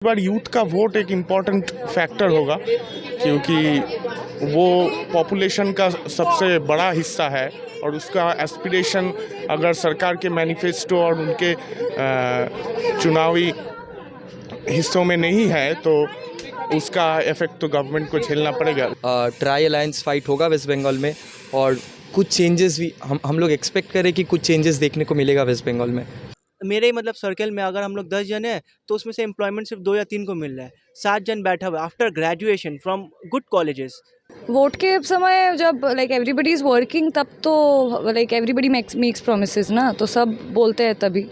इस बार यूथ का वोट एक इम्पॉर्टेंट फैक्टर होगा क्योंकि वो पॉपुलेशन का सबसे बड़ा हिस्सा है और उसका एस्पिरेशन अगर सरकार के मैनिफेस्टो और उनके चुनावी हिस्सों में नहीं है तो उसका इफेक्ट तो गवर्नमेंट को झेलना पड़ेगा। ट्राई अलायंस फाइट होगा वेस्ट बंगाल में और कुछ चेंजेस भी हम लोग एक्सपेक्ट करें कि कुछ चेंजेस देखने को मिलेगा वेस्ट बंगाल में। मेरे ही मतलब सर्कल में अगर हम लोग 10 जन हैं तो उसमें से एम्प्लॉयमेंट सिर्फ 2 या 3 को मिल रहा है। 7 जन बैठा हुआ after graduation from good colleges. Vote के समय जब लाइक एवरीबडी इज़ वर्किंग तब तो लाइक एवरीबडी मेक्स प्रोमिसेस ना, तो सब बोलते हैं तभी।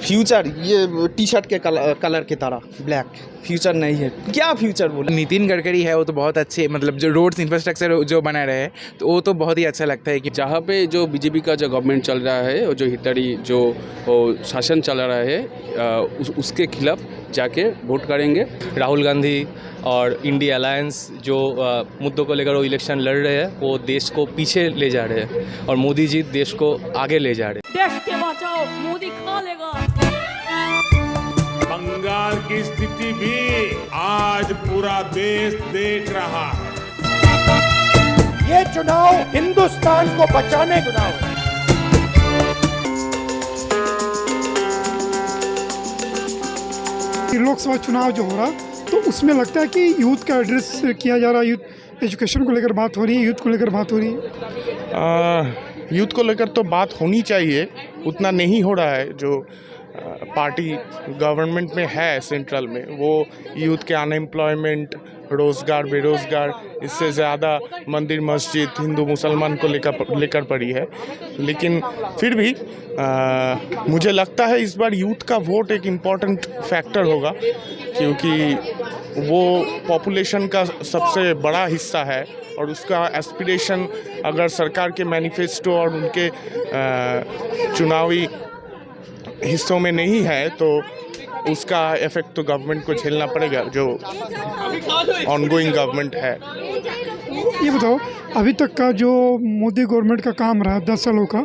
फ्यूचर ये टी शर्ट के कलर की तरह ब्लैक, फ्यूचर नहीं है। क्या फ्यूचर बोले? नितिन गडकरी है वो तो बहुत अच्छे, मतलब जो रोड्स इंफ्रास्ट्रक्चर जो बना रहे हैं तो वो तो बहुत ही अच्छा लगता है कि जहाँ पे जो बीजेपी का जो गवर्नमेंट चल रहा है और जो हिटलरी जो शासन चल रहा है उसके खिलाफ जाके वोट करेंगे। राहुल गांधी और इंडिया अलायंस जो मुद्दों को लेकर वो इलेक्शन लड़ रहे हैं वो देश को पीछे ले जा रहे हैं और मोदी जी देश को आगे ले जा रहे हैं। देश के बचाओ, मोदी खा लेगा। बंगाल की स्थिति भी आज पूरा देश देख रहा है। ये चुनाव हिंदुस्तान को बचाने चुनाव है। लोकसभा चुनाव जो हो रहा तो उसमें लगता है कि यूथ का एड्रेस किया जा रहा है, यूथ एजुकेशन को लेकर बात हो रही है, यूथ को लेकर बात हो रही है। यूथ को लेकर तो बात होनी चाहिए, उतना नहीं हो रहा है। जो पार्टी गवर्नमेंट में है सेंट्रल में वो यूथ के अनएम्प्लॉयमेंट, रोज़गार, बेरोज़गार, इससे ज़्यादा मंदिर मस्जिद हिंदू मुसलमान को लेकर पड़ी है। लेकिन फिर भी मुझे लगता है इस बार यूथ का वोट एक इम्पॉर्टेंट फैक्टर होगा क्योंकि वो पॉपुलेशन का सबसे बड़ा हिस्सा है और उसका एस्पिरेशन अगर सरकार के मैनिफेस्टो और उनके चुनावी हिस्सों में नहीं है तो उसका इफेक्ट तो गवर्नमेंट को झेलना पड़ेगा, जो ऑनगोइंग गवर्नमेंट है। ये बताओ, अभी तक का जो मोदी गवर्नमेंट का काम रहा 10 सालों का,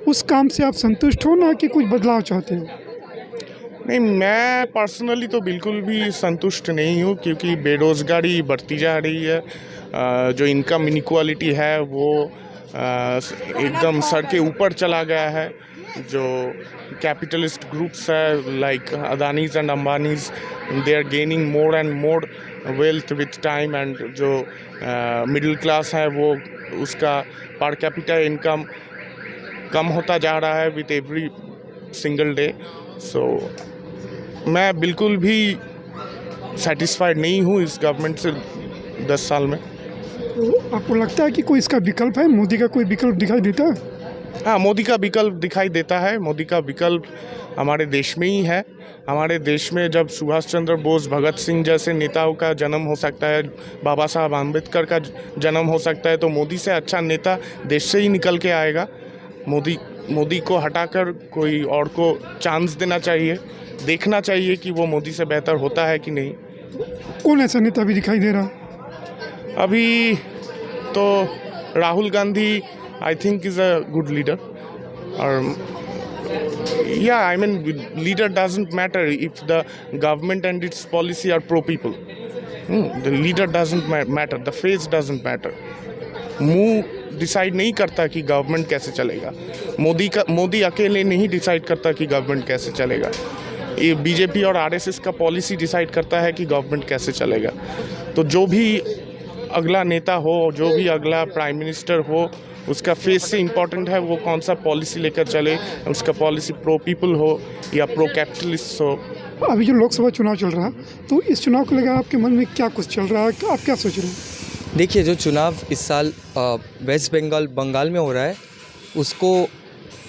उस काम से आप संतुष्ट हो ना कि कुछ बदलाव चाहते हो? नहीं, मैं पर्सनली तो बिल्कुल भी संतुष्ट नहीं हूँ क्योंकि बेरोज़गारी बढ़ती जा रही है। जो इनकम इनइक्वालिटी है वो एकदम सर के ऊपर चला गया है। जो कैपिटलिस्ट ग्रुप्स है like Adanis and Ambanis, they are gaining more and more wealth with time, and जो मिडिल क्लास है वो उसका पर कैपिटा इनकम कम होता जा रहा है विथ एवरी सिंगल डे। सो मैं बिल्कुल भी सेटिस्फाइड नहीं हूँ इस गवर्नमेंट से 10 साल में। तो आपको लगता है कि कोई इसका विकल्प है? मोदी का कोई विकल्प दिखाई देता है? हाँ, मोदी का विकल्प दिखाई देता है। मोदी का विकल्प हमारे देश में ही है। हमारे देश में जब सुभाष चंद्र बोस, भगत सिंह जैसे नेताओं का जन्म हो सकता है, बाबा साहब आम्बेडकर का जन्म हो सकता है, तो मोदी से अच्छा नेता देश से ही निकल के आएगा। मोदी को हटाकर कोई और को चांस देना चाहिए, देखना चाहिए कि वो मोदी से बेहतर होता है कि नहीं। कौन ऐसा नेता भी दिखाई दे रहा? अभी तो Rahul Gandhi I think is a good leader. Yeah, I mean, leader doesn't matter if the government and its policy are pro people. The leader doesn't matter. The face doesn't matter. मुंह डिसाइड नहीं करता कि गवर्नमेंट कैसे चलेगा। मोदी अकेले नहीं decide करता कि गवर्नमेंट कैसे चलेगा। ये बीजेपी और आरएसएस का पॉलिसी डिसाइड करता है कि गवर्नमेंट कैसे चलेगा। तो जो भी अगला नेता हो, जो भी अगला प्राइम मिनिस्टर हो, उसका फेस से इम्पॉर्टेंट है वो कौन सा पॉलिसी लेकर चले, उसका पॉलिसी प्रो पीपल हो या प्रो कैपिटलिस्ट हो। अभी जो लोकसभा चुनाव चल रहा है तो इस चुनाव को लेकर आपके मन में क्या कुछ चल रहा है, आप क्या सोच रहे हैं? देखिए, जो चुनाव इस साल वेस्ट बंगाल में हो रहा है उसको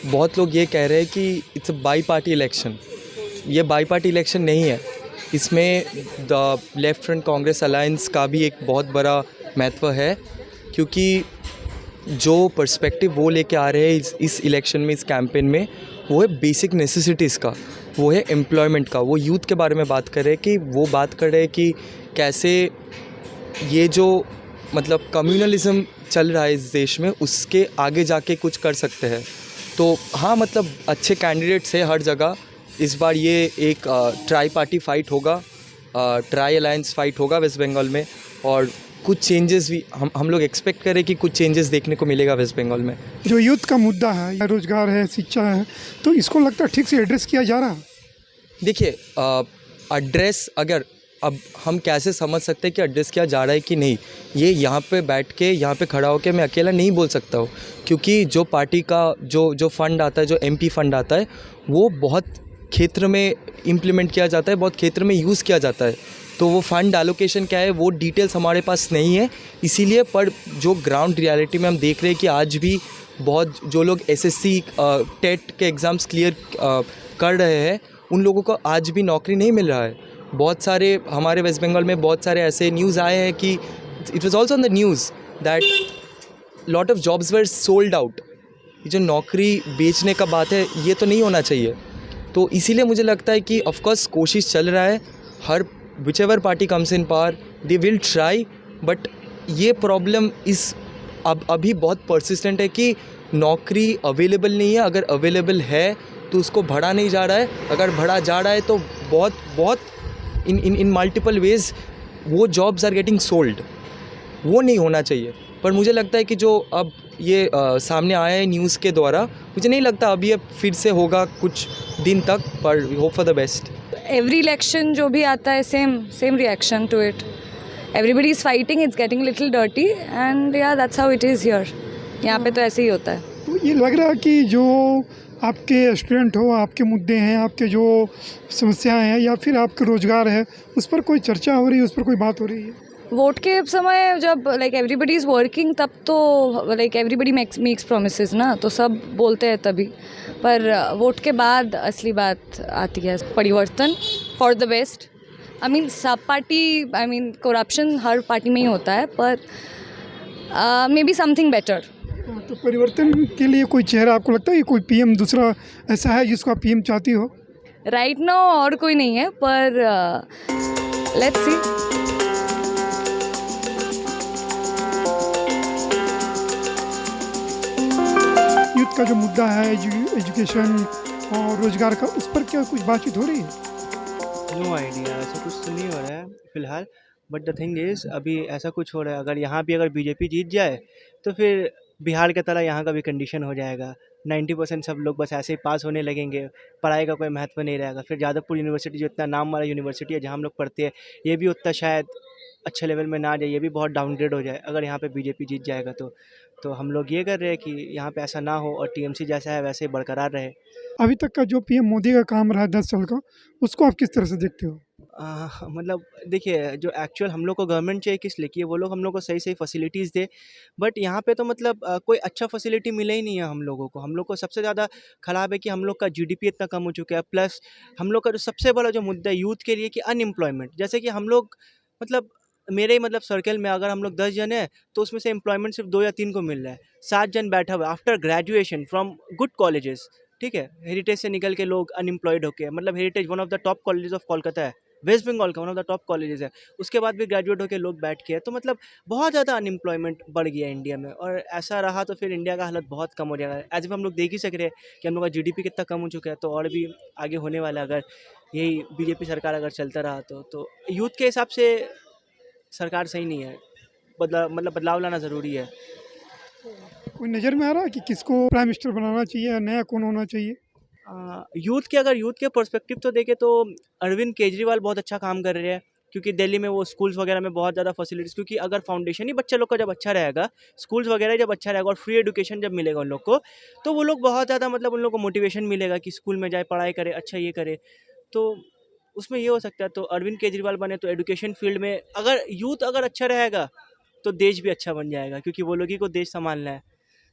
बहुत लोग ये कह रहे हैं कि it's a bi party election. ये बाई पार्टी इलेक्शन नहीं है। इसमें the left front Congress alliance का भी एक बहुत बड़ा महत्व है क्योंकि जो पर्सपेक्टिव वो लेके आ रहे हैं इस इलेक्शन में, इस कैंपेन में, वो है बेसिक नेसेसिटीज़ का, वो है एम्प्लॉयमेंट का। वो यूथ के बारे में बात कर रहे हैं कि वो बात कर रहे हैं कि कैसे ये जो मतलब कम्युनलिज्म चल रहा है इस देश में उसके आगे जाके कुछ कर सकते हैं। तो हाँ, मतलब अच्छे कैंडिडेट्स हैं हर जगह। इस बार ये एक ट्राई पार्टी फाइट होगा ट्राई अलायंस फाइट होगा वेस्ट बंगाल में, और कुछ चेंजेस भी हम लोग एक्सपेक्ट करें कि कुछ चेंजेस देखने को मिलेगा वेस्ट बंगाल में। जो यूथ का मुद्दा है, रोजगार है, शिक्षा है, तो इसको लगता है ठीक से एड्रेस किया जा रहा है? देखिए, एड्रेस अगर अब हम कैसे समझ सकते हैं कि एड्रेस किया जा रहा है कि नहीं, ये यहाँ पे बैठ के यहाँ पे खड़ा होकर मैं अकेला नहीं बोल सकता हूँ, क्योंकि जो पार्टी का जो फंड आता है, जो एमपी फंड आता है, वो बहुत क्षेत्र में इम्प्लीमेंट किया जाता है, बहुत क्षेत्र में यूज़ किया जाता है। तो वो फंड एलोकेशन क्या है, वो डिटेल्स हमारे पास नहीं है, इसीलिए पर जो ग्राउंड रियलिटी में हम देख रहे हैं कि आज भी बहुत जो लोग एसएससी टेट के एग्ज़ाम्स क्लियर कर रहे हैं, उन लोगों को आज भी नौकरी नहीं मिल रहा है। बहुत सारे हमारे वेस्ट बंगाल में बहुत सारे ऐसे न्यूज़ आए हैं कि it was also on the news that lot of jobs were sold out. ये जो नौकरी बेचने का बात है, ये तो नहीं होना चाहिए। तो इसीलिए मुझे लगता है कि ऑफकोर्स कोशिश चल रहा है, हर whichever party comes in power they will try, but ये प्रॉब्लम अभी बहुत परसिस्टेंट है कि नौकरी अवेलेबल नहीं है। अगर अवेलेबल है तो उसको बढ़ा नहीं जा रहा है, अगर बढ़ा जा रहा है तो बहुत इन मल्टीपल वेज वो जॉब्स आर गेटिंग सोल्ड। वो नहीं होना चाहिए, पर मुझे लगता है कि जो अब ये सामने आया है न्यूज़ के द्वारा, मुझे नहीं लगता अभी अब फिर से होगा कुछ दिन तक, पर we hope for the best. Every election जो भी आता है, same reaction to it. Everybody is fighting, it's getting little dirty, and yeah that's how it is here. यहाँ पे तो ऐसे ही होता है। तो ये लग रहा है कि जो आपके स्टूडेंट हो, आपके मुद्दे हैं, आपके जो समस्याएं हैं, या फिर आपके रोज़गार है, उस पर कोई चर्चा हो रही है, उस पर कोई बात हो रही है? वोट के समय जब एवरीबडी इज़ वर्किंग, तब तो एवरीबडी मेक्स प्रोमिसेस ना, तो सब बोलते हैं तभी। पर वोट के बाद असली बात आती है, परिवर्तन फॉर द बेस्ट। सब पार्टी, करप्शन हर पार्टी में ही होता है, पर मे बी समथिंग बेटर। तो परिवर्तन के लिए कोई चेहरा आपको लगता है कि कोई पीएम दूसरा ऐसा है जिसको आप पीएम चाहती हो? राइट नाउ और कोई नहीं है, पर लेट्स सी। यूथ का जो मुद्दा है, एजुकेशन और रोजगार का, उस पर क्या कुछ बातचीत हो रही है? नो आइडिया, ऐसा कुछ तो नहीं हो रहा है फिलहाल। बट द थिंग इज़, अभी ऐसा कुछ हो रहा है, अगर यहाँ भी अगर बीजेपी जीत जाए तो फिर बिहार की तरह यहाँ का भी कंडीशन हो जाएगा। 90% सब लोग बस ऐसे ही पास होने लगेंगे, पढ़ाई का कोई महत्व नहीं रहेगा। फिर जादवपुर यूनिवर्सिटी जो इतना नाम वाला यूनिवर्सिटी है जहाँ हम लोग पढ़ते हैं, ये भी उतना शायद अच्छे लेवल में ना आ जाए, ये भी बहुत डाउनग्रेड हो जाए अगर यहाँ पे बीजेपी जीत जाएगा तो हम लोग ये कर रहे हैं कि यहाँ पे ऐसा ना हो और टीएमसी जैसा है वैसे ही बरकरार रहे। अभी तक का जो पीएम मोदी का काम रहा 10 साल का, उसको आप किस तरह से देखते हो? देखिए, जो एक्चुअल हम लोग को गवर्नमेंट चाहिए किस लिए कि वो लोग हम लोग को सही फैसिलिटीज़ दे। बट यहाँ पे तो कोई अच्छा फैसिलिटी मिले ही नहीं है हम लोगों को। हम लोग को सबसे ज़्यादा ख़राब है कि हम लोग का जीडीपी इतना कम हो चुका है, प्लस हम लोग का जो सबसे बड़ा जो मुद्दा है यूथ के लिए कि अनएम्प्लॉयमेंट। जैसे कि हम लोग मेरे सर्कल में अगर हम लोग 10 जन हैं तो उसमें से एम्प्लॉयमेंट सिर्फ 2 या 3 को मिल रहा है। 7 जन बैठा हुआ after graduation from good colleges, ठीक है, हेरिटेज से निकल के लोग अनएम्प्लॉयड होके, heritage one of the top colleges of Kolkata है, वेस्ट बंगाल का one of the top colleges है, उसके बाद भी ग्रेजुएट होकर लोग बैठ के, तो बहुत ज़्यादा अनएम्प्लॉयमेंट बढ़ गया इंडिया में। और ऐसा रहा तो फिर इंडिया का हालत बहुत कम हो जाएगा। एज इफ हम लोग देख ही सक रहे हैं कि हम लोग का जीडीपी कितना कम हो चुका है, तो और भी आगे होने वाला है अगर यही बीजेपी सरकार अगर चलता रहा तो यूथ के हिसाब से सरकार सही नहीं है। बदलाव लाना ज़रूरी है। कोई नज़र में आ रहा है कि किसको प्राइम मिनिस्टर बनाना चाहिए या नया कौन होना चाहिए? यूथ के पर्सपेक्टिव तो देखें तो अरविंद केजरीवाल बहुत अच्छा काम कर रहे हैं, क्योंकि दिल्ली में वो स्कूल्स वगैरह में बहुत ज़्यादा फैसिलिटीज़, क्योंकि अगर फाउंडेशन ही बच्चे लोग का जब अच्छा रहेगा, स्कूल्स वगैरह जब अच्छा रहेगा और फ्री एजुकेशन जब मिलेगा उन लोग को, तो वो लोग बहुत ज़्यादा उन लोग को मोटिवेशन मिलेगा कि स्कूल में जाए, पढ़ाई करे, अच्छा ये करे। तो उसमें ये हो सकता है। तो अरविंद केजरीवाल बने तो एजुकेशन फील्ड में अगर यूथ अगर अच्छा रहेगा तो देश भी अच्छा बन जाएगा, क्योंकि वो लोग ही को देश संभालना है।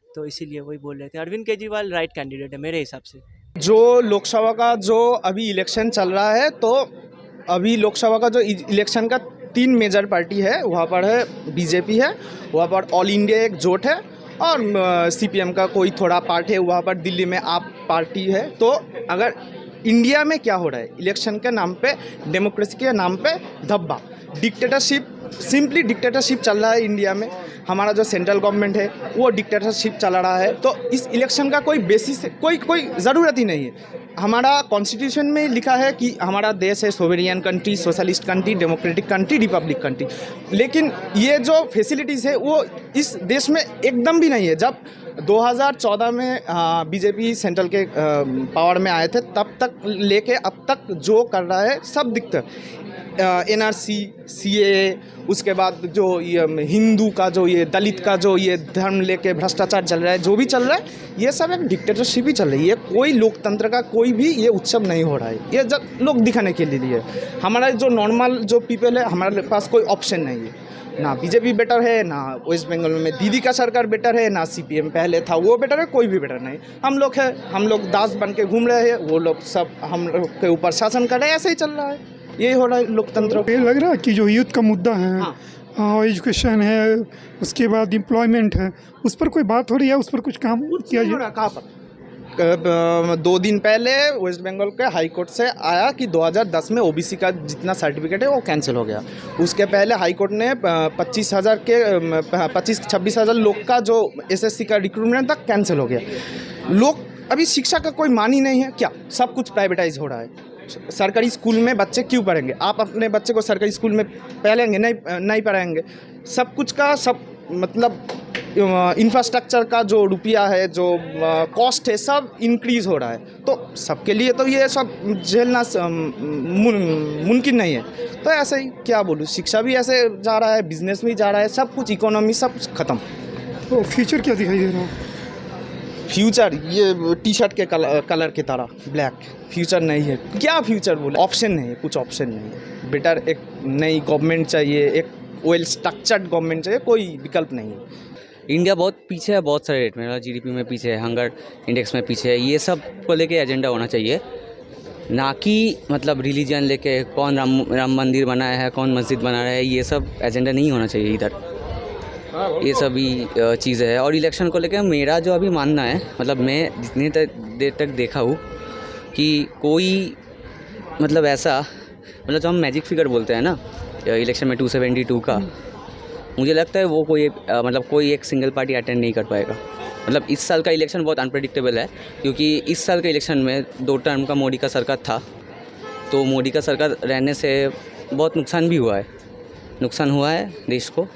तो इसीलिए वही बोल रहे थे, अरविंद केजरीवाल राइट कैंडिडेट है मेरे हिसाब से। जो लोकसभा का जो अभी इलेक्शन चल रहा है, तो अभी लोकसभा का जो इलेक्शन का 3 मेजर पार्टी है, वहाँ पर है बीजेपी है, वहाँ पर ऑल इंडिया एक जोट है, और सीपीएम का कोई थोड़ा पार्ट है, वहाँ पर दिल्ली में आप पार्टी है। तो अगर इंडिया में क्या हो रहा है, इलेक्शन के नाम पे, डेमोक्रेसी के नाम पे धब्बा, डिक्टेटरशिप, सिंपली डिक्टेटरशिप चल रहा है इंडिया में। हमारा जो सेंट्रल गवर्नमेंट है वो डिक्टेटरशिप चला रहा है। तो इस इलेक्शन का कोई बेसिस, कोई ज़रूरत ही नहीं है। हमारा कॉन्स्टिट्यूशन में लिखा है कि हमारा देश है sovereign country, socialist country, democratic country, Republic country, लेकिन ये जो फैसिलिटीज़ है वो इस देश में एकदम भी नहीं है। जब 2014 में बीजेपी सेंट्रल के पावर में आए थे तब तक लेके अब तक जो कर रहा है सब दिखता है। NRC, CAA, उसके बाद जो ये हिंदू का जो ये दलित का जो ये धर्म लेके भ्रष्टाचार चल रहा है, जो भी चल रहा है ये सब एक डिक्टेटरशिप ही चल रही है। कोई लोकतंत्र का कोई भी ये उत्सव नहीं हो रहा है, ये जब लोग दिखाने के लिए। हमारा जो नॉर्मल जो पीपल है, हमारे पास कोई ऑप्शन नहीं है। ना बीजेपी बेटर है, ना वेस्ट बंगाल में दीदी का सरकार बेटर है, ना CPM पहले था वो बेटर है, कोई भी बेटर नहीं। हम लोग है, हम लोग दास बन के घूम रहे हैं, वो लोग सब हम लोग के ऊपर शासन कर रहे हैं। ऐसे ही चल रहा है, यही हो रहा है लोकतंत्र। ये लग रहा है कि जो यूथ का मुद्दा है, एजुकेशन है, उसके बाद एम्प्लॉयमेंट है, उस पर कोई बात हो रही है, उस पर कुछ काम किया जाए? कहाँ पर 2 दिन पहले वेस्ट बंगाल के हाई कोर्ट से आया कि 2010 में OBC का जितना सर्टिफिकेट है वो कैंसिल हो गया। उसके पहले हाई कोर्ट ने 25,000 लोग का जो SSC का रिक्रूटमेंट तक कैंसिल हो गया। लोग अभी शिक्षा का कोई मान ही नहीं है क्या? सब कुछ प्राइवेटाइज हो रहा है। सरकारी स्कूल में बच्चे क्यों पढ़ेंगे? आप अपने बच्चे को सरकारी स्कूल में पढ़ाएंगे? नहीं पढ़ाएंगे। सब कुछ का सब मतलब इंफ्रास्ट्रक्चर का जो रुपया है, जो कॉस्ट है, सब इंक्रीज़ हो रहा है। तो सबके लिए तो ये सब झेलना मुमकिन नहीं है। तो ऐसे ही क्या बोलूँ, शिक्षा भी ऐसे जा रहा है, बिजनेस भी जा रहा है, सब कुछ इकोनॉमी सब ख़त्म। तो फ्यूचर क्या दिखाई दे रहा है? फ्यूचर ये T-शर्ट के कलर की तरह ब्लैक, फ्यूचर नहीं है। क्या फ्यूचर बोले? ऑप्शन नहीं है, कुछ ऑप्शन नहीं है। बेटर एक नई गवर्नमेंट चाहिए, एक वेल स्ट्रक्चर्ड गवर्नमेंट चाहिए, कोई विकल्प नहीं है। इंडिया बहुत पीछे है, बहुत सारे रेट में, GDP में पीछे है, हंगर इंडेक्स में पीछे है। ये सब को लेके एजेंडा होना चाहिए, ना कि मतलब रिलीजन लेके कौन राम मंदिर बनाया है, कौन मस्जिद बना रहा है, ये सब एजेंडा नहीं होना चाहिए इधर। ये सभी चीज़ें हैं। और इलेक्शन को लेकर मेरा जो अभी मानना है, मतलब मैं जितनी देर तक देखा हूँ कि कोई मतलब ऐसा, मतलब जो हम मैजिक फिगर बोलते हैं ना इलेक्शन में 272 का, मुझे लगता है वो कोई एक सिंगल पार्टी अटेंड नहीं कर पाएगा। मतलब इस साल का इलेक्शन बहुत अनप्रेडिक्टेबल है, क्योंकि इस साल के इलेक्शन में 2 टर्म का मोदी का सरकार था, तो मोदी का सरकार रहने से बहुत नुकसान भी हुआ है देश को।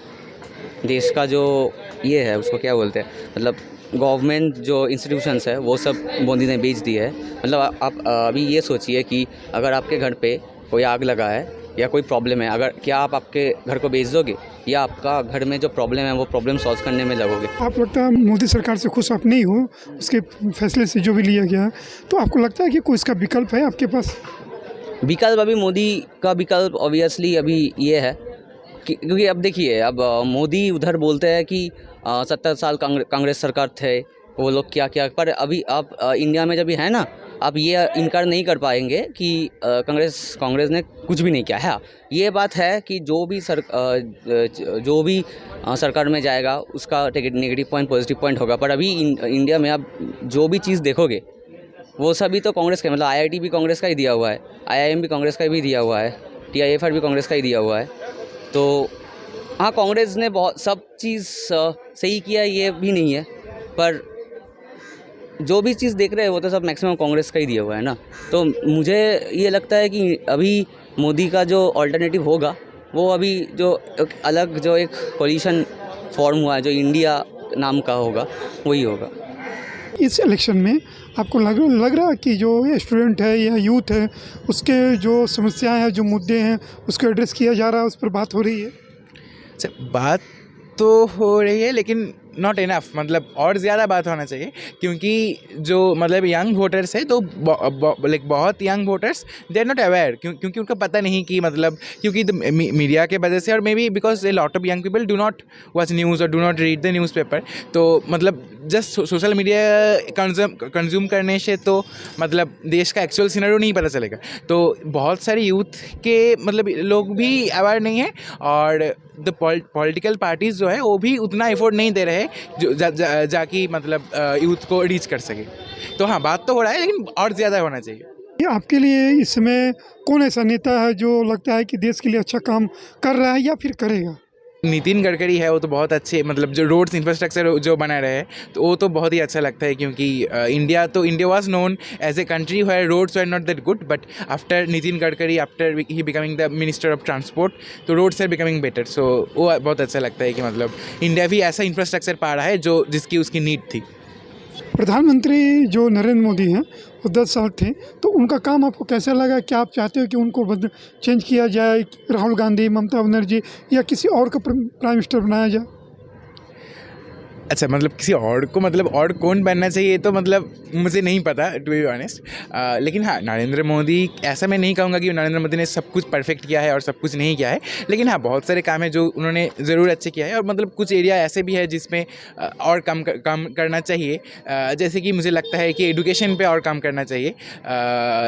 देश का जो ये है उसको क्या बोलते हैं, मतलब गवर्नमेंट जो इंस्टीट्यूशंस है वो सब मोदी ने बेच दी है। मतलब आप अभी ये सोचिए कि अगर आपके घर पे कोई आग लगा है या कोई प्रॉब्लम है, अगर क्या आप आपके घर को बेच दोगे या आपका घर में जो प्रॉब्लम है वो प्रॉब्लम सॉल्व करने में लगोगे? आप लगता है मोदी सरकार से खुश आप नहीं हो, उसके फैसले से जो भी लिया गया है, तो आपको लगता है कि कोई इसका विकल्प है आपके पास? विकल्प अभी मोदी का विकल्प ऑब्वियसली अभी ये है क्योंकि अब देखिए, अब मोदी उधर बोलते हैं कि 70 साल कांग्रेस सरकार थे, वो लोग क्या, पर अभी आप इंडिया में जब भी है ना, आप ये इनकार नहीं कर पाएंगे कि कांग्रेस ने कुछ भी नहीं किया है। ये बात है कि जो भी सरकार में जाएगा उसका नेगेटिव पॉइंट पॉजिटिव पॉइंट होगा, पर अभी इंडिया में आप जो भी चीज़ देखोगे वो सभी तो कांग्रेस का, मतलब IIT भी कांग्रेस का ही दिया हुआ है, IIM भी कांग्रेस का भी दिया हुआ है, TIFR भी कांग्रेस का ही दिया हुआ है। तो हाँ, कांग्रेस ने बहुत सब चीज़ सही किया ये भी नहीं है, पर जो भी चीज़ देख रहे हैं वो तो सब मैक्सिमम कांग्रेस का ही दिया हुआ है ना। तो मुझे ये लगता है कि अभी मोदी का जो अल्टरनेटिव होगा वो अभी जो एक अलग जो एक कोलिशन फॉर्म हुआ है जो इंडिया नाम का होगा वही होगा। इस इलेक्शन में आपको लग रहा है कि जो स्टूडेंट है या यूथ है उसके जो समस्याएं हैं, जो मुद्दे हैं, उसको एड्रेस किया जा रहा है, उस पर बात हो रही है? बात तो हो रही है लेकिन नॉट इनफ, मतलब और ज़्यादा बात होना चाहिए, क्योंकि जो मतलब यंग वोटर्स है तो लाइक बहुत young voters they are not aware, क्योंकि उनको पता नहीं कि मतलब क्योंकि मीडिया के वजह से और maybe because a lot of young people do not watch news और do not read the newspaper. तो मतलब जस्ट सोशल मीडिया कंज्यूम करने से तो मतलब देश का एक्चुअल सिनेरियो नहीं पता चलेगा। तो बहुत सारे यूथ के मतलब लोग भी अवेयर नहीं है और द पॉलिटिकल पार्टीज़ जो है वो भी उतना एफर्ट नहीं दे रहे हैं जो जाकि मतलब यूथ को रीच कर सके। तो हाँ, बात तो हो रहा है लेकिन और ज़्यादा होना चाहिए। ये आपके लिए इस समय कौन ऐसा नेता है जो लगता है कि देश के लिए अच्छा काम कर रहा है या फिर करेगा? नितिन गडकरी है वो तो बहुत अच्छे, मतलब जो रोड्स इंफ्रास्ट्रक्चर जो बना रहे हैं तो वो तो बहुत ही अच्छा लगता है, क्योंकि India was known as a country where roads were not that good, but after Nitin Gadkari, after he becoming the minister of transport, तो roads are becoming better. So वो बहुत अच्छा लगता है कि मतलब इंडिया भी ऐसा इंफ्रास्ट्रक्चर पा रहा है जो जिसकी उसकी नीड थी. प्रधानमंत्री जो नरेंद्र मोदी हैं वो 10 साल थे, तो उनका काम आपको कैसा लगा? क्या आप चाहते हो कि उनको चेंज किया जाए, राहुल गांधी, ममता बनर्जी या किसी और को प्राइम मिनिस्टर बनाया जाए? अच्छा, मतलब किसी और को, मतलब और कौन बनना चाहिए तो मतलब मुझे नहीं पता, टू बी ऑनेस्ट. लेकिन हाँ, नरेंद्र मोदी, ऐसा मैं नहीं कहूँगा कि नरेंद्र मोदी ने सब कुछ परफेक्ट किया है और सब कुछ नहीं किया है, लेकिन हाँ बहुत सारे काम है जो उन्होंने ज़रूर अच्छे किया है, और मतलब कुछ एरिया ऐसे भी है जिसमें और काम करना चाहिए. जैसे कि मुझे लगता है कि एडुकेशन पे और काम करना चाहिए.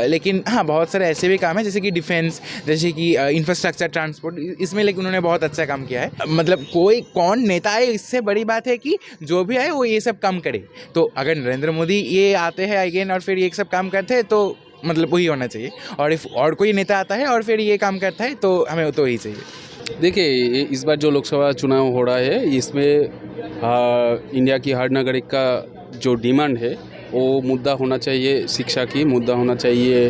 लेकिन हाँ बहुत सारे ऐसे भी काम है जैसे कि डिफेंस, जैसे कि इंफ्रास्ट्रक्चर, ट्रांसपोर्ट, इसमें लेकिन उन्होंने बहुत अच्छा काम किया है. मतलब कौन नेता है, इससे बड़ी बात है कि जो भी आए वो ये सब काम करे. तो अगर नरेंद्र मोदी ये आते हैं अगेन और फिर ये सब काम करते हैं तो मतलब वही होना चाहिए, और इफ और कोई नेता आता है और फिर ये काम करता है तो हमें तो वही चाहिए. देखिए, इस बार जो लोकसभा चुनाव हो रहा है इसमें इंडिया की हर नागरिक का जो डिमांड है वो मुद्दा होना चाहिए, शिक्षा की मुद्दा होना चाहिए,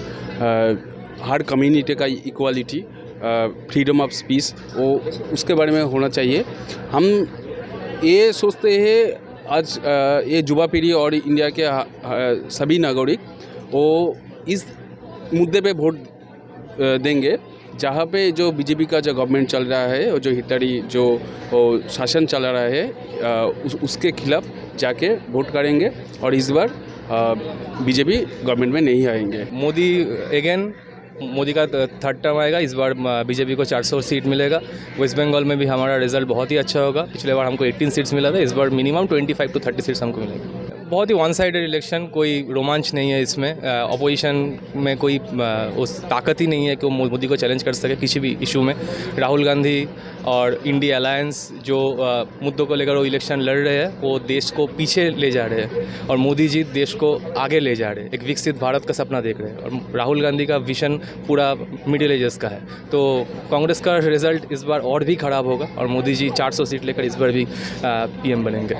हर कम्युनिटी का इक्वालिटी, फ्रीडम ऑफ स्पीच, वो उसके बारे में होना चाहिए. हम ये सोचते हैं आज ये युवा पीढ़ी और इंडिया के सभी नागरिक वो इस मुद्दे पे वोट देंगे जहाँ पे जो बीजेपी का जो गवर्नमेंट चल रहा है और जो हिटलरी जो शासन चला रहा है उसके खिलाफ जाके वोट करेंगे, और इस बार बीजेपी गवर्नमेंट में नहीं आएंगे. मोदी का थर्ड टर्म आएगा. इस बार बीजेपी को 400 सीट मिलेगा. वेस्ट बंगाल में भी हमारा रिजल्ट बहुत ही अच्छा होगा. पिछले बार हमको 18 सीट्स मिला था, इस बार मिनिमम 25 to 30 सीट्स हमको मिलेगी. बहुत ही वन साइडेड इलेक्शन, कोई रोमांच नहीं है इसमें. अपोजिशन में कोई उस ताकत ही नहीं है कि वो मोदी को चैलेंज कर सके किसी भी इशू में. राहुल गांधी और इंडिया अलायंस जो मुद्दों को लेकर वो इलेक्शन लड़ रहे हैं वो देश को पीछे ले जा रहे हैं, और मोदी जी देश को आगे ले जा रहे हैं, एक विकसित भारत का सपना देख रहे हैं. और राहुल गांधी का विजन पूरा मिडिल एजेस का है. तो कांग्रेस का रिजल्ट इस बार और भी ख़राब होगा और मोदी जी 400 सीट लेकर इस बार भी पीएम बनेंगे.